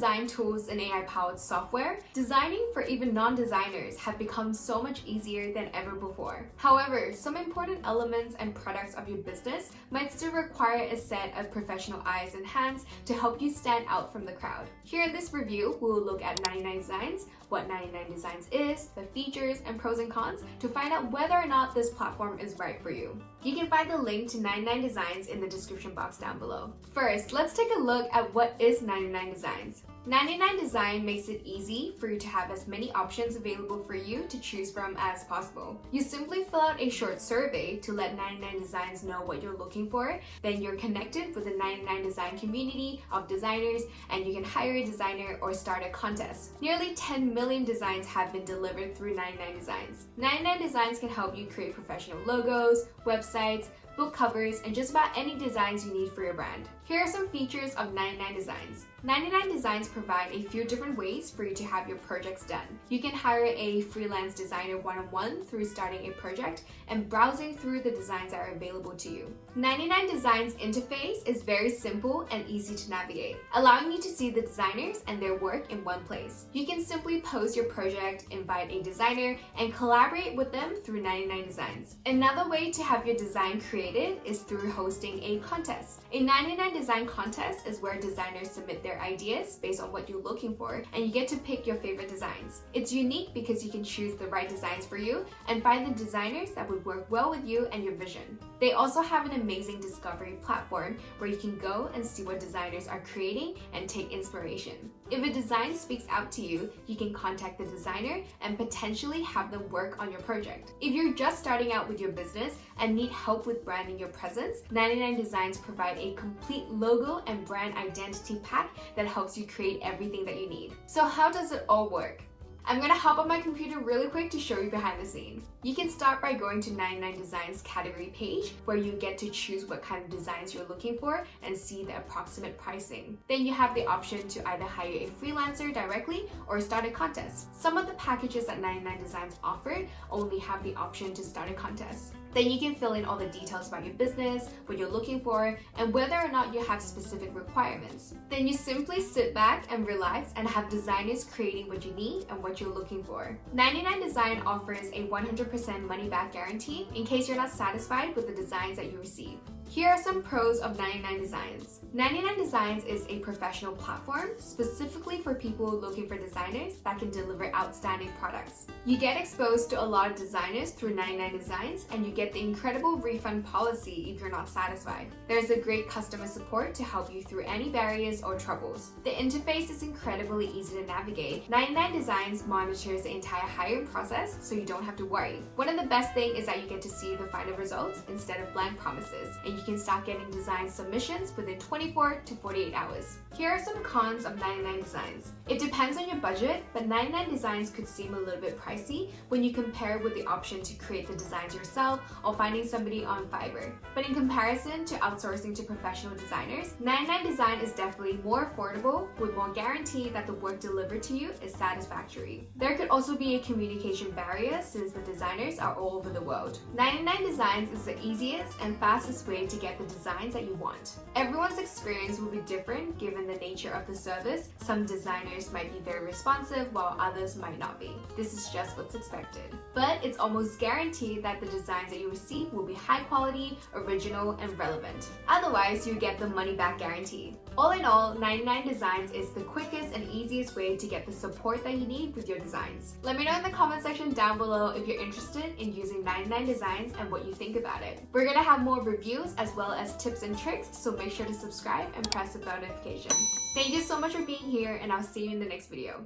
design tools and AI-powered software, designing for even non-designers have become so much easier than ever before. However, some important elements and products of your business might still require a set of professional eyes and hands to help you stand out from the crowd. Here in this review, we will look at 99designs, what 99designs is, the features and pros and cons to find out whether or not this platform is right for you. You can find the link to 99designs in the description box down below. First, let's take a look at what is 99designs. 99design makes it easy for you to have as many options available for you to choose from as possible. You simply fill out a short survey to let 99designs know what you're looking for, then you're connected with the 99design community of designers and you can hire a designer or start a contest. Nearly 10 million designs have been delivered through 99designs. 99designs can help you create professional logos, websites, book covers, and just about any designs you need for your brand. Here are some features of 99designs. 99designs provide a few different ways for you to have your projects done. You can hire a freelance designer one-on-one through starting a project and browsing through the designs that are available to you. 99designs interface is very simple and easy to navigate, allowing you to see the designers and their work in one place. You can simply post your project, invite a designer, and collaborate with them through 99designs. Another way to have your design created is through hosting a contest. A 99design contest is where designers submit their ideas based on what you're looking for, and you get to pick your favorite designs. It's unique because you can choose the right designs for you and find the designers that would work well with you and your vision. They also have an amazing discovery platform where you can go and see what designers are creating and take inspiration. If a design speaks out to you, you can contact the designer and potentially have them work on your project. If you're just starting out with your business and need help with branding your presence, 99designs provide a complete logo and brand identity pack that helps you create everything that you need. So how does it all work? I'm gonna hop on my computer really quick to show you behind the scene. You can start by going to 99designs category page where you get to choose what kind of designs you're looking for and see the approximate pricing. Then you have the option to either hire a freelancer directly or start a contest. Some of the packages that 99designs offer only have the option to start a contest. Then you can fill in all the details about your business, what you're looking for, and whether or not you have specific requirements. Then you simply sit back and relax and have designers creating what you need and what you're looking for. 99design offers a 100% money-back guarantee in case you're not satisfied with the designs that you receive. Here are some pros of 99designs. 99designs is a professional platform specifically for people looking for designers that can deliver outstanding products. You get exposed to a lot of designers through 99designs and you get the incredible refund policy if you're not satisfied. There's a great customer support to help you through any barriers or troubles. The interface is incredibly easy to navigate. 99designs monitors the entire hiring process so you don't have to worry. One of the best things is that you get to see the final results instead of blank promises, and you can start getting design submissions within 24 to 48 hours. Here are some cons of 99designs. It depends on your budget, but 99designs could seem a little bit pricey when you compare with the option to create the designs yourself or finding somebody on Fiverr. But in comparison to outsourcing to professional designers, 99design is definitely more affordable with more guarantee that the work delivered to you is satisfactory. There could also be a communication barrier since the designers are all over the world. 99designs is the easiest and fastest way to get the designs that you want. Everyone's experience will be different given the nature of the service. Some designers might be very responsive while others might not be. This is just what's expected. But it's almost guaranteed that the designs that you receive will be high quality, original, and relevant. Otherwise, you get the money back guarantee. All in all, 99designs is the quickest and easiest way to get the support that you need with your designs. Let me know in the comment section down below if you're interested in using 99designs and what you think about it. We're gonna have more reviews as well as tips and tricks, so make sure to subscribe and press the bell notification. Thank you so much for being here, and I'll see you in the next video.